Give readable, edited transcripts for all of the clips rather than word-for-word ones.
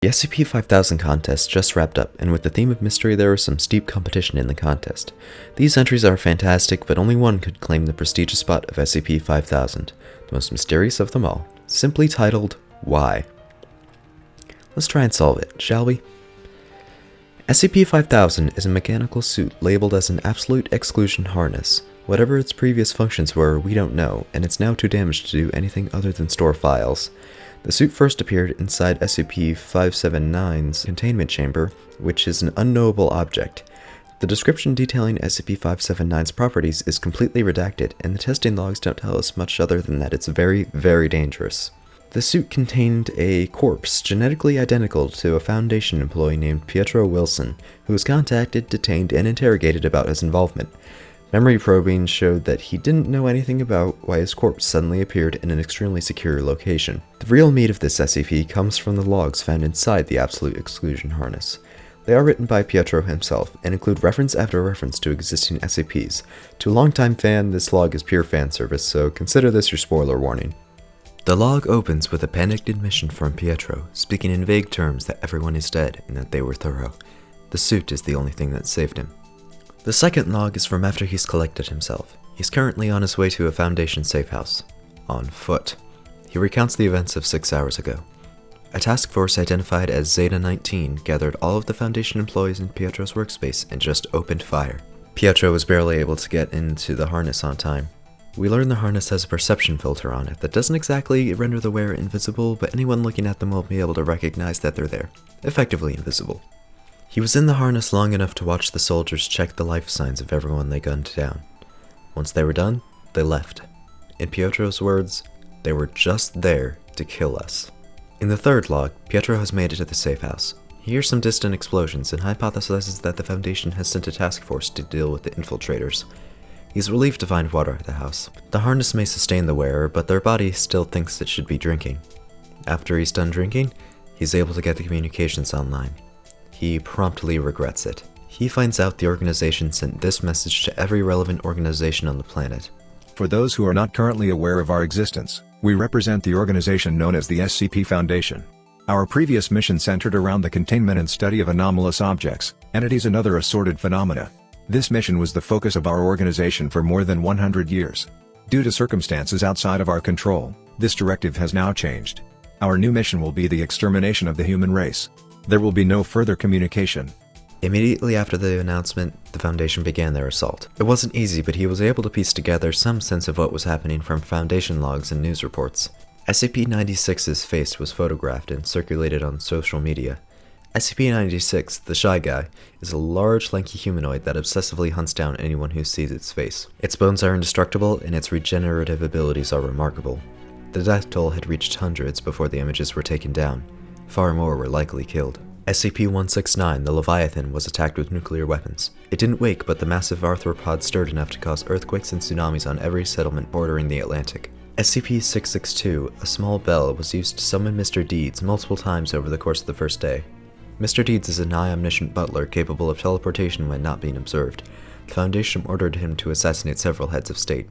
The SCP-5000 contest just wrapped up, and with the theme of mystery there was some steep competition in the contest. These entries are fantastic, but only one could claim the prestigious spot of SCP-5000, the most mysterious of them all, simply titled, Why? Let's try and solve it, shall we? SCP-5000 is a mechanical suit labeled as an absolute exclusion harness. Whatever its previous functions were, we don't know, and it's now too damaged to do anything other than store files. The suit first appeared inside SCP-579's containment chamber, which is an unknowable object. The description detailing SCP-579's properties is completely redacted, and the testing logs don't tell us much other than that it's very, very dangerous. The suit contained a corpse genetically identical to a Foundation employee named Pietro Wilson, who was contacted, detained, and interrogated about his involvement. Memory probing showed that he didn't know anything about why his corpse suddenly appeared in an extremely secure location. The real meat of this SCP comes from the logs found inside the Absolute Exclusion Harness. They are written by Pietro himself, and include reference after reference to existing SCPs. To a longtime fan, this log is pure fan service, so consider this your spoiler warning. The log opens with a panicked admission from Pietro, speaking in vague terms that everyone is dead and that they were thorough. The suit is the only thing that saved him. The second log is from after he's collected himself. He's currently on his way to a Foundation safe house. On foot. He recounts the events of 6 hours ago. A task force identified as Zeta-19 gathered all of the Foundation employees in Pietro's workspace and just opened fire. Pietro was barely able to get into the harness on time. We learn the harness has a perception filter on it that doesn't exactly render the wearer invisible, but anyone looking at them will be able to recognize that they're there. Effectively invisible. He was in the harness long enough to watch the soldiers check the life signs of everyone they gunned down. Once they were done, they left. In Pietro's words, they were just there to kill us. In the third log, Pietro has made it to the safe house. He hears some distant explosions and hypothesizes that the Foundation has sent a task force to deal with the infiltrators. He's relieved to find water at the house. The harness may sustain the wearer, but their body still thinks it should be drinking. After he's done drinking, he's able to get the communications online. He promptly regrets it. He finds out the organization sent this message to every relevant organization on the planet. For those who are not currently aware of our existence, we represent the organization known as the SCP Foundation. Our previous mission centered around the containment and study of anomalous objects, entities and other assorted phenomena. This mission was the focus of our organization for more than 100 years. Due to circumstances outside of our control, this directive has now changed. Our new mission will be the extermination of the human race. There will be no further communication. Immediately after the announcement, the Foundation began their assault. It wasn't easy, but he was able to piece together some sense of what was happening from Foundation logs and news reports. SCP-96's face was photographed and circulated on social media. SCP-96, the Shy Guy, is a large, lanky humanoid that obsessively hunts down anyone who sees its face. Its bones are indestructible, and its regenerative abilities are remarkable. The death toll had reached hundreds before the images were taken down. Far more were likely killed. SCP-169, the Leviathan, was attacked with nuclear weapons. It didn't wake, but the massive arthropod stirred enough to cause earthquakes and tsunamis on every settlement bordering the Atlantic. SCP-662, a small bell, was used to summon Mr. Deeds multiple times over the course of the first day. Mr. Deeds is a nigh-omniscient butler capable of teleportation when not being observed. The Foundation ordered him to assassinate several heads of state.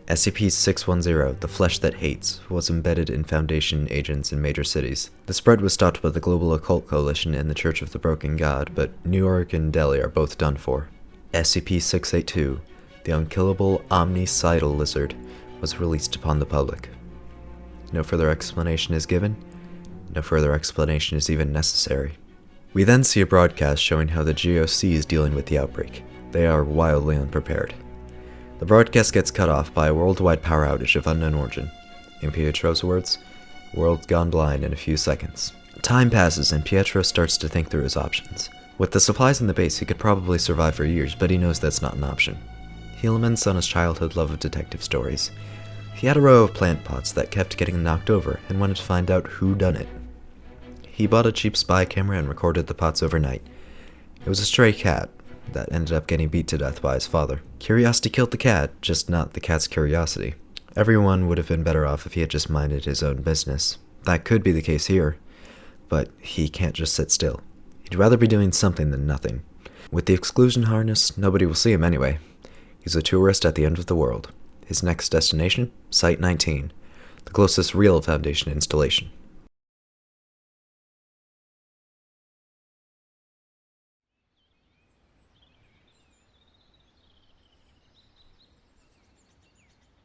SCP-610, the Flesh That Hates, was embedded in Foundation agents in major cities. The spread was stopped by the Global Occult Coalition and the Church of the Broken God, but New York and Delhi are both done for. SCP-682, the unkillable omnicidal lizard, was released upon the public. No further explanation is given. No further explanation is even necessary. We then see a broadcast showing how the GOC is dealing with the outbreak. They are wildly unprepared. The broadcast gets cut off by a worldwide power outage of unknown origin. In Pietro's words, world's gone blind in a few seconds. Time passes and Pietro starts to think through his options. With the supplies in the base, he could probably survive for years, but he knows that's not an option. He laments on his childhood love of detective stories. He had a row of plant pots that kept getting knocked over and wanted to find out who done it. He bought a cheap spy camera and recorded the pots overnight. It was a stray cat that ended up getting beat to death by his father. Curiosity killed the cat, just not the cat's curiosity. Everyone would have been better off if he had just minded his own business. That could be the case here, but he can't just sit still. He'd rather be doing something than nothing. With the exclusion harness, nobody will see him anyway. He's a tourist at the end of the world. His next destination? Site-19, the closest real Foundation installation.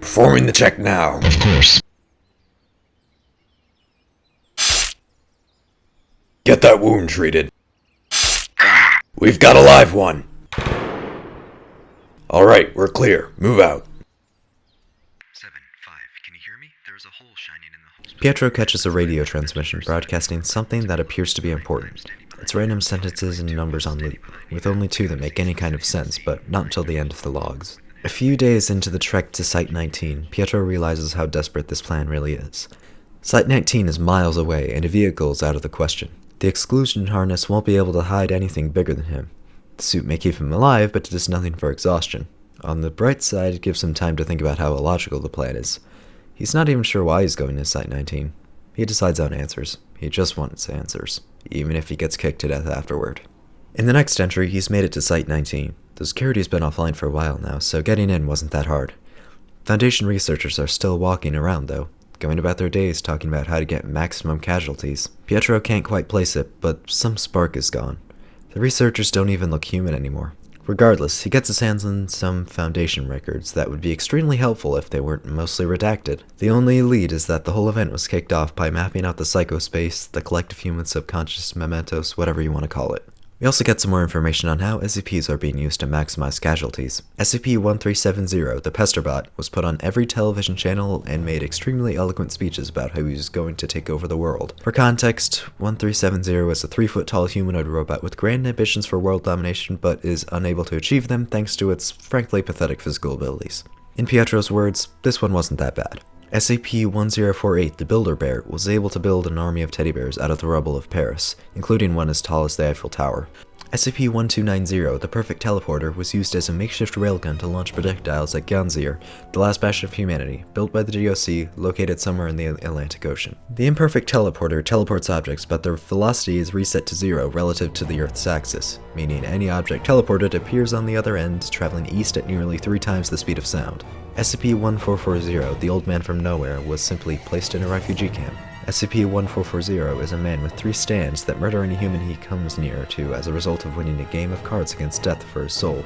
Performing the check now. Of course. Get that wound treated. We've got a live one. Alright, we're clear. Move out. 7-5, can you hear me? There's a hole shining in the... Pietro catches a radio transmission broadcasting something that appears to be important. It's random sentences and numbers on loop, with only two that make any kind of sense, but not until the end of the logs. A few days into the trek to Site 19, Pietro realizes how desperate this plan really is. Site 19 is miles away, and a vehicle is out of the question. The exclusion harness won't be able to hide anything bigger than him. The suit may keep him alive, but it does nothing for exhaustion. On the bright side, it gives him time to think about how illogical the plan is. He's not even sure why he's going to Site 19. He decides on answers. He just wants answers, even if he gets kicked to death afterward. In the next entry, he's made it to Site 19. The security's been offline for a while now, so getting in wasn't that hard. Foundation researchers are still walking around, though, going about their days talking about how to get maximum casualties. Pietro can't quite place it, but some spark is gone. The researchers don't even look human anymore. Regardless, he gets his hands on some Foundation records that would be extremely helpful if they weren't mostly redacted. The only lead is that the whole event was kicked off by mapping out the psychospace, the collective human subconscious mementos, whatever you want to call it. We also get some more information on how SCPs are being used to maximize casualties. SCP-1370, the Pesterbot, was put on every television channel and made extremely eloquent speeches about how he was going to take over the world. For context, 1370 is a 3-foot-tall humanoid robot with grand ambitions for world domination, but is unable to achieve them thanks to its frankly pathetic physical abilities. In Pietro's words, this one wasn't that bad. SCP-1048, the Builder Bear, was able to build an army of teddy bears out of the rubble of Paris, including one as tall as the Eiffel Tower. SCP-1290, the Perfect Teleporter, was used as a makeshift railgun to launch projectiles at Ganzir, the last bastion of humanity, built by the DOC, located somewhere in the Atlantic Ocean. The Imperfect Teleporter teleports objects, but their velocity is reset to 0 relative to the Earth's axis, meaning any object teleported appears on the other end, traveling east at nearly 3 times the speed of sound. SCP-1440, the Old Man from Nowhere, was simply placed in a refugee camp. SCP-1440 is a man with 3 stands that murder any human he comes near to as a result of winning a game of cards against death for his soul.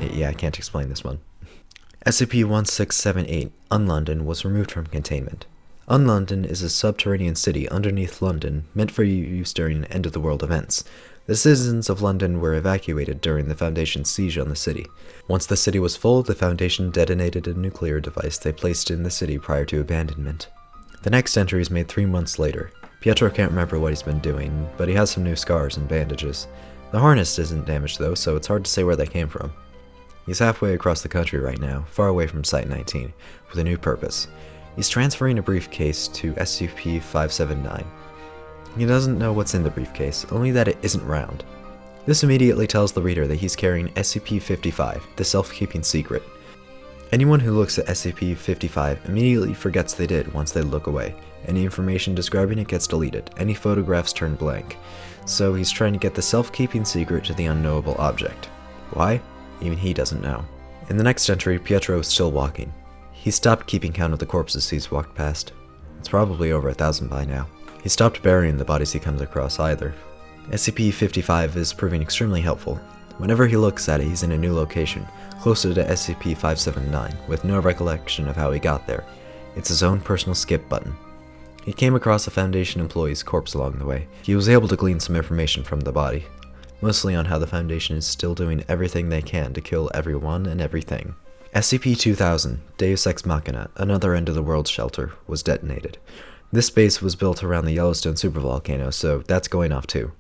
Yeah, I can't explain this one. SCP-1678, Unlondon, was removed from containment. Unlondon is a subterranean city underneath London, meant for use during end-of-the-world events. The citizens of London were evacuated during the Foundation's siege on the city. Once the city was full, the Foundation detonated a nuclear device they placed in the city prior to abandonment. The next entry is made 3 months later. Pietro can't remember what he's been doing, but he has some new scars and bandages. The harness isn't damaged though, so it's hard to say where they came from. He's halfway across the country right now, far away from Site 19, with a new purpose. He's transferring a briefcase to SCP-579. He doesn't know what's in the briefcase, only that it isn't round. This immediately tells the reader that he's carrying SCP-55, the self-keeping secret. Anyone who looks at SCP-55 immediately forgets they did once they look away. Any information describing it gets deleted, any photographs turn blank. So he's trying to get the self-keeping secret to the unknowable object. Why? Even he doesn't know. In the next entry, Pietro is still walking. He stopped keeping count of the corpses he's walked past. It's probably over 1,000 by now. He stopped burying the bodies he comes across either. SCP-55 is proving extremely helpful. Whenever he looks at it, he's in a new location, closer to SCP-579, with no recollection of how he got there. It's his own personal skip button. He came across a Foundation employee's corpse along the way. He was able to glean some information from the body, mostly on how the Foundation is still doing everything they can to kill everyone and everything. SCP-2000, Deus Ex Machina, another end-of-the-world shelter, was detonated. This base was built around the Yellowstone supervolcano, so that's going off too.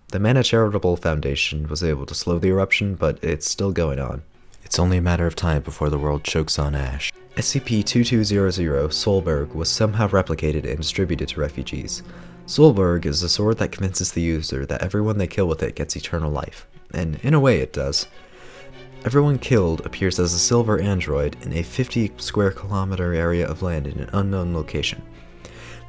The Mana Charitable Foundation was able to slow the eruption, but it's still going on. It's only a matter of time before the world chokes on ash. SCP-2200, Solberg, was somehow replicated and distributed to refugees. Solberg is a sword that convinces the user that everyone they kill with it gets eternal life. And in a way it does. Everyone killed appears as a silver android in a 50 square kilometer area of land in an unknown location.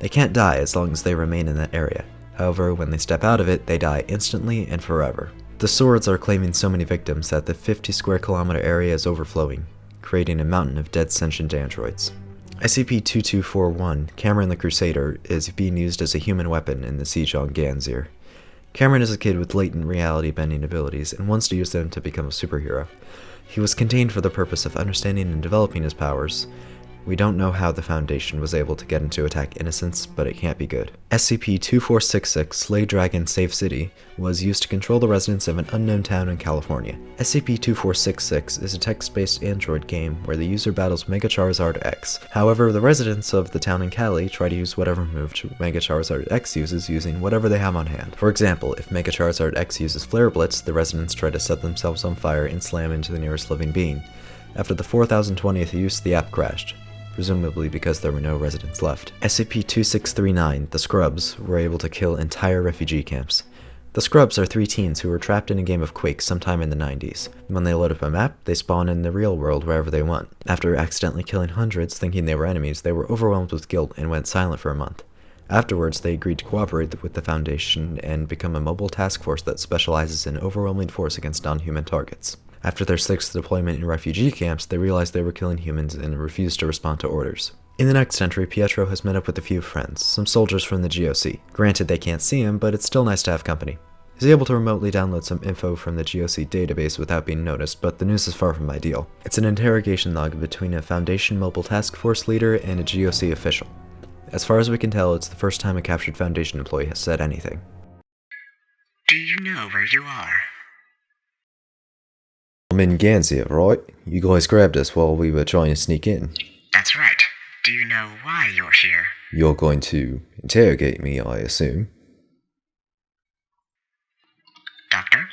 They can't die as long as they remain in that area. However, when they step out of it, they die instantly and forever. The swords are claiming so many victims that the 50 square kilometer area is overflowing, creating a mountain of dead sentient androids. SCP-2241, Cameron the Crusader, is being used as a human weapon in the siege on Ganzir. Cameron is a kid with latent reality-bending abilities and wants to use them to become a superhero. He was contained for the purpose of understanding and developing his powers. We don't know how the Foundation was able to get him to attack innocents, but it can't be good. SCP-2466, Slay Dragon Save City, was used to control the residents of an unknown town in California. SCP-2466 is a text-based Android game where the user battles Mega Charizard X. However, the residents of the town in Cali try to use whatever move Mega Charizard X uses using whatever they have on hand. For example, if Mega Charizard X uses Flare Blitz, the residents try to set themselves on fire and slam into the nearest living being. After the 4020th use, the app crashed, presumably because there were no residents left. SCP-2639, the Scrubs, were able to kill entire refugee camps. The Scrubs are 3 teens who were trapped in a game of Quake sometime in the 90s. When they load up a map, they spawn in the real world wherever they want. After accidentally killing hundreds thinking they were enemies, they were overwhelmed with guilt and went silent for a month. Afterwards, they agreed to cooperate with the Foundation and become a mobile task force that specializes in overwhelming force against non-human targets. After their 6th deployment in refugee camps, they realized they were killing humans and refused to respond to orders. In the next entry, Pietro has met up with a few friends, some soldiers from the GOC. Granted, they can't see him, but it's still nice to have company. He's able to remotely download some info from the GOC database without being noticed, but the news is far from ideal. It's an interrogation log between a Foundation mobile task force leader and a GOC official. As far as we can tell, it's the first time a captured Foundation employee has said anything. Do you know where you are? I'm in Gansey, right? You guys grabbed us while we were trying to sneak in. That's right. Do you know why you're here? You're going to interrogate me, I assume. Doctor?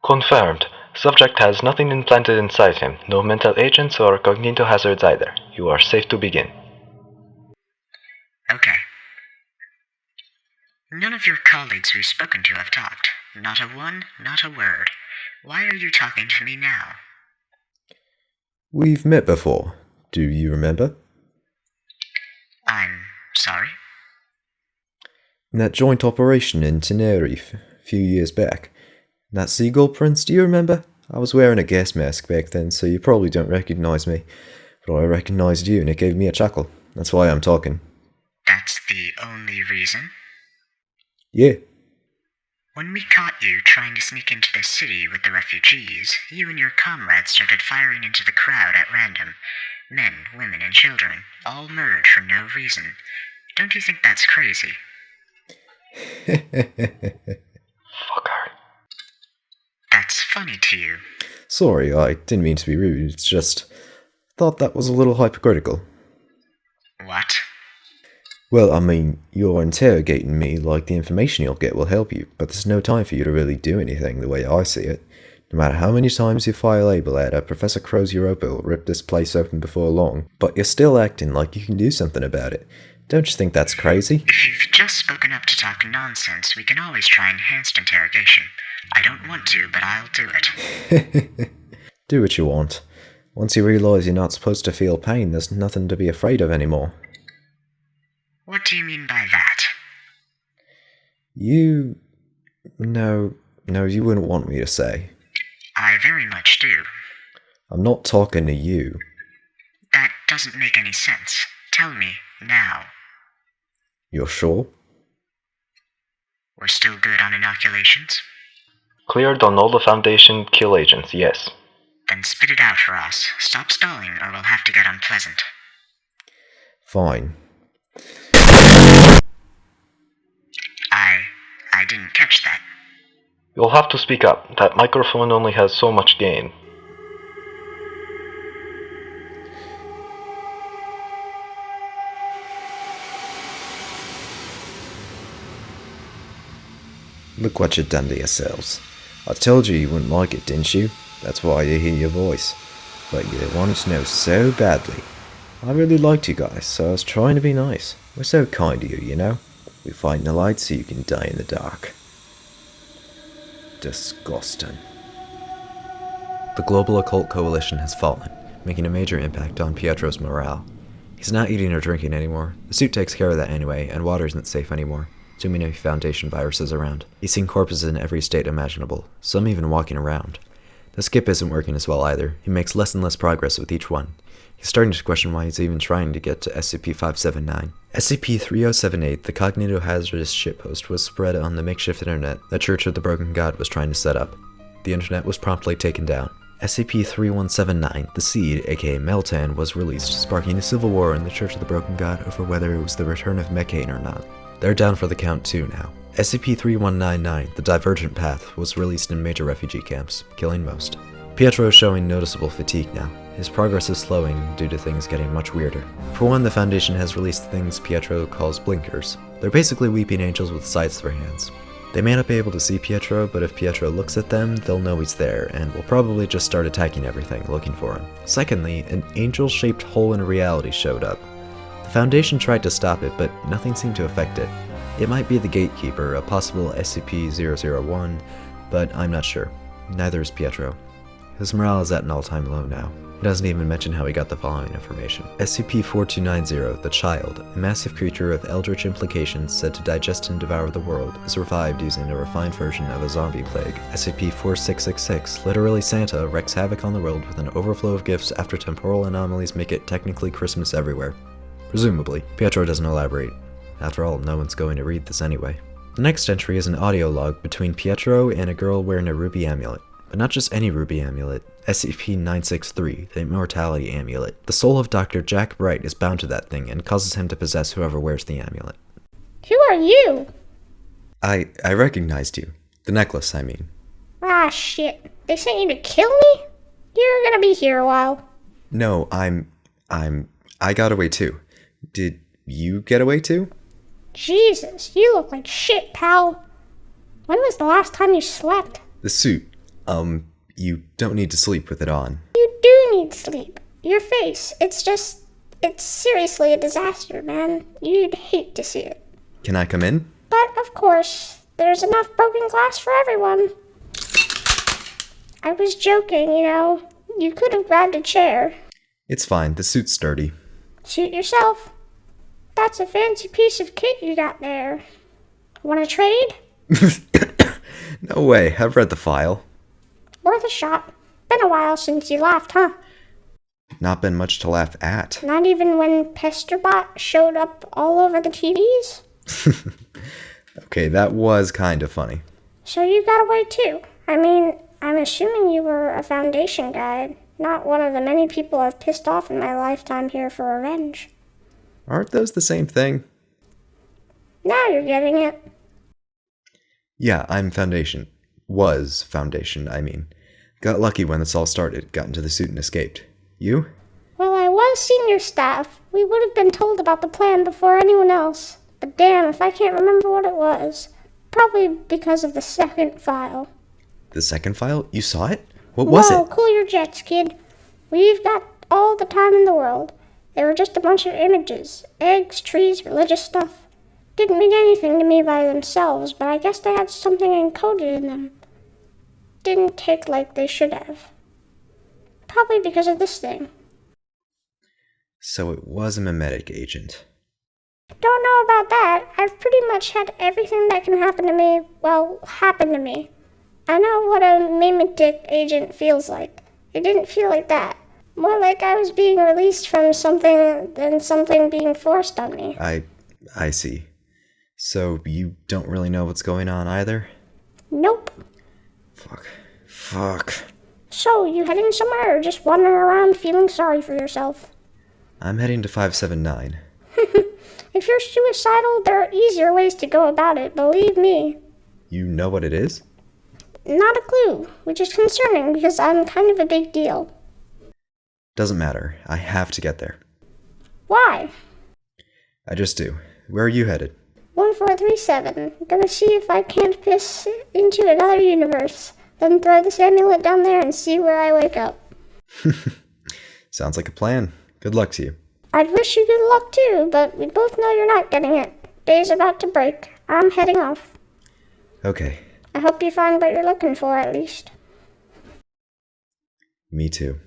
Confirmed. Subject has nothing implanted inside him, no mental agents or cognitive hazards either. You are safe to begin. Okay. None of your colleagues we've spoken to have talked. Not a one, not a word. Why are you talking to me now? We've met before. Do you remember? I'm sorry? In that joint operation in Tenerife a few years back. That seagull prince, do you remember? I was wearing a gas mask back then, so you probably don't recognize me. But I recognized you and it gave me a chuckle. That's why I'm talking. That's the only reason? Yeah. When we caught you trying to sneak into the city with the refugees, you and your comrades started firing into the crowd at random. Men, women, and children, all murdered for no reason. Don't you think that's crazy? Fucker. That's funny to you. Sorry, I didn't mean to be rude. It's just, thought that was a little hypocritical. What? Well, I mean, you're interrogating me like the information you'll get will help you, but there's no time for you to really do anything the way I see it. No matter how many times you fire a label at her, Professor Crow's Europa will rip this place open before long, but you're still acting like you can do something about it. Don't you think that's crazy? If you've just spoken up to talk nonsense, we can always try enhanced interrogation. I don't want to, but I'll do it. Do what you want. Once you realize you're not supposed to feel pain, there's nothing to be afraid of anymore. What do you mean by that? No, you wouldn't want me to say. I very much do. I'm not talking to you. That doesn't make any sense. Tell me, now. You're sure? We're still good on inoculations? Cleared on all the Foundation kill agents, yes. Then spit it out, Ross. Stop stalling, or we'll have to get unpleasant. Fine. I didn't catch that. You'll have to speak up. That microphone only has so much gain. Look what you've done to yourselves. I told you wouldn't like it, didn't you? That's why you hear your voice. But you wanted to know so badly. I really liked you guys, so I was trying to be nice. We're so kind to you, you know? We fight in the light so you can die in the dark. Disgusting. The Global Occult Coalition has fallen, making a major impact on Pietro's morale. He's not eating or drinking anymore. The suit takes care of that anyway, and water isn't safe anymore. Too many Foundation viruses around. He's seen corpses in every state imaginable, some even walking around. The skip isn't working as well either. He makes less and less progress with each one. He's starting to question why he's even trying to get to SCP-579. SCP-3078, the cognito-hazardous shitpost, was spread on the makeshift internet the Church of the Broken God was trying to set up. The internet was promptly taken down. SCP-3179, the Seed, aka Meltan, was released, sparking a civil war in the Church of the Broken God over whether it was the return of Mechane or not. They're down for the count too now. SCP-3199, the Divergent Path, was released in major refugee camps, killing most. Pietro is showing noticeable fatigue now. His progress is slowing due to things getting much weirder. For one, the Foundation has released things Pietro calls blinkers. They're basically weeping angels with scythes for hands. They may not be able to see Pietro, but if Pietro looks at them, they'll know he's there, and will probably just start attacking everything, looking for him. Secondly, an angel-shaped hole in reality showed up. The Foundation tried to stop it, but nothing seemed to affect it. It might be the Gatekeeper, a possible SCP-001, but I'm not sure. Neither is Pietro. His morale is at an all-time low now. He doesn't even mention how he got the following information. SCP-4290, the Child, a massive creature of eldritch implications said to digest and devour the world, is revived using a refined version of a zombie plague. SCP-4666, literally Santa, wreaks havoc on the world with an overflow of gifts after temporal anomalies make it technically Christmas everywhere. Presumably. Pietro doesn't elaborate. After all, no one's going to read this anyway. The next entry is an audio log between Pietro and a girl wearing a ruby amulet. But not just any ruby amulet. SCP-963, the Immortality Amulet. The soul of Dr. Jack Bright is bound to that thing and causes him to possess whoever wears the amulet. Who are you? I recognized you. The necklace, I mean. Ah, shit. They sent you to kill me? You're gonna be here a while. No, I got away too. Did you get away too? Jesus, you look like shit, pal. When was the last time you slept? The suit. You don't need to sleep with it on. You do need sleep. Your face, it's seriously a disaster, man. You'd hate to see it. Can I come in? But, of course, there's enough broken glass for everyone. I was joking, you know. You could have grabbed a chair. It's fine, the suit's sturdy. Suit yourself. That's a fancy piece of kit you got there. Want to trade? No way, I've read the file. Worth a shot. Been a while since you laughed, huh? Not been much to laugh at. Not even when Pesterbot showed up all over the TVs? Okay, that was kind of funny. So you got away too. I mean, I'm assuming you were a Foundation guide, not one of the many people I've pissed off in my lifetime here for revenge. Aren't those the same thing? Now you're getting it. Yeah, I'm Foundation. Was Foundation, I mean. Got lucky when this all started, got into the suit and escaped. You? Well, I was senior staff. We would have been told about the plan before anyone else. But damn if I can't remember what it was. Probably because of the second file. The second file? You saw it? What was it? Whoa, cool your jets, kid. We've got all the time in the world. They were just a bunch of images. Eggs, trees, religious stuff. Didn't mean anything to me by themselves, but I guess they had something encoded in them. Didn't take like they should have. Probably because of this thing. So it was a memetic agent. Don't know about that. I've pretty much had everything that can happen to me, happen to me. I know what a memetic agent feels like. It didn't feel like that. More like I was being released from something than something being forced on me. I see. So you don't really know what's going on either? Nope. Fuck. So, you heading somewhere or just wandering around feeling sorry for yourself? I'm heading to 579. If you're suicidal, there are easier ways to go about it, believe me. You know what it is? Not a clue, which is concerning because I'm kind of a big deal. Doesn't matter. I have to get there. Why? I just do. Where are you headed? 1437. Gonna see if I can't piss into another universe. Then throw this amulet down there and see where I wake up. Sounds like a plan. Good luck to you. I'd wish you good luck too, but we both know you're not getting it. Day's about to break. I'm heading off. Okay. I hope you find what you're looking for at least. Me too.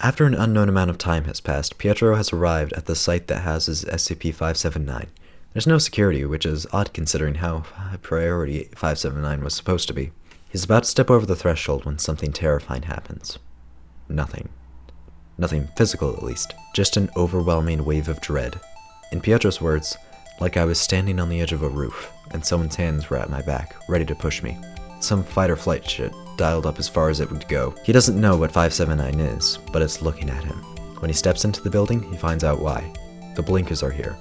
After an unknown amount of time has passed, Pietro has arrived at the site that houses SCP-579. There's no security, which is odd considering how high priority 579 was supposed to be. He's about to step over the threshold when something terrifying happens. Nothing. Nothing physical, at least. Just an overwhelming wave of dread. In Pietro's words, like I was standing on the edge of a roof, and someone's hands were at my back, ready to push me. Some fight or flight shit, dialed up as far as it would go. He doesn't know what 579 is, but it's looking at him. When he steps into the building, he finds out why. The blinkers are here.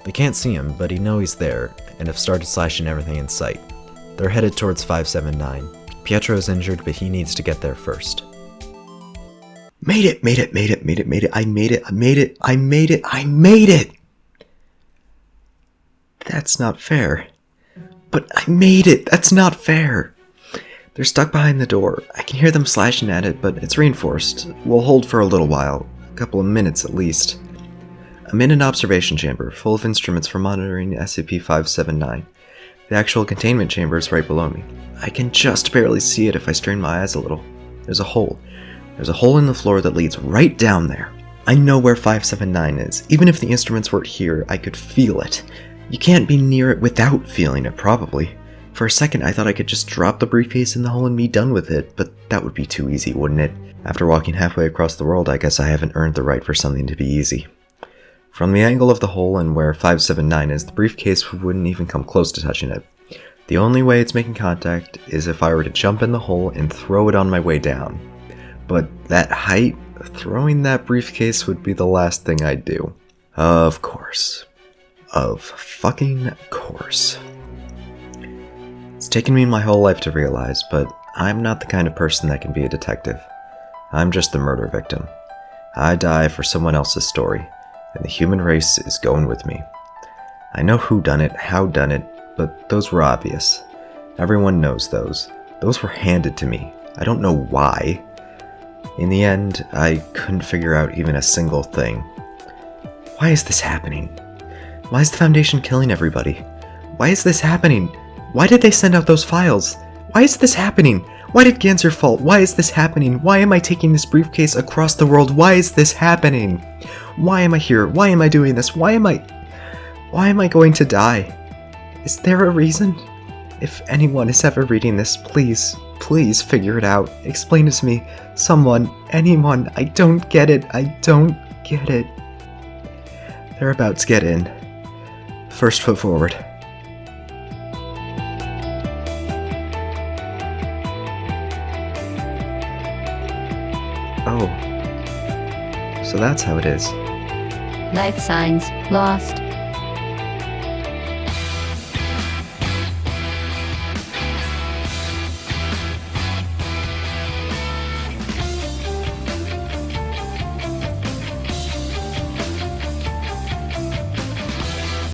They can't see him, but he knows he's there, and have started slashing everything in sight. They're headed towards 579. Pietro is injured, but he needs to get there first. Made it! I made it! That's not fair. But I made it! That's not fair! They're stuck behind the door. I can hear them slashing at it, but it's reinforced. We'll hold for a little while. A couple of minutes at least. I'm in an observation chamber, full of instruments for monitoring SCP-579. The actual containment chamber is right below me. I can just barely see it if I strain my eyes a little. There's a hole. There's a hole in the floor that leads right down there. I know where 579 is. Even if the instruments weren't here, I could feel it. You can't be near it without feeling it, probably. For a second, I thought I could just drop the briefcase in the hole and be done with it, but that would be too easy, wouldn't it? After walking halfway across the world, I guess I haven't earned the right for something to be easy. From the angle of the hole and where 579 is, the briefcase wouldn't even come close to touching it. The only way it's making contact is if I were to jump in the hole and throw it on my way down. But that height, throwing that briefcase would be the last thing I'd do. Of course. Of fucking course. It's taken me my whole life to realize, but I'm not the kind of person that can be a detective. I'm just the murder victim. I die for someone else's story, and the human race is going with me. I know who done it, how done it, but those were obvious. Everyone knows those. Those were handed to me. I don't know why. In the end, I couldn't figure out even a single thing. Why is this happening? Why is the Foundation killing everybody? Why is this happening? Why did they send out those files? Why is this happening? Why did Ganser fall? Why is this happening? Why am I taking this briefcase across the world? Why is this happening? Why am I here? Why am I doing this? Why am I going to die? Is there a reason? If anyone is ever reading this, please figure it out. Explain it to me. Someone, anyone. I don't get it. They're about to get in. First foot forward. Oh. So that's how it is. Life signs lost.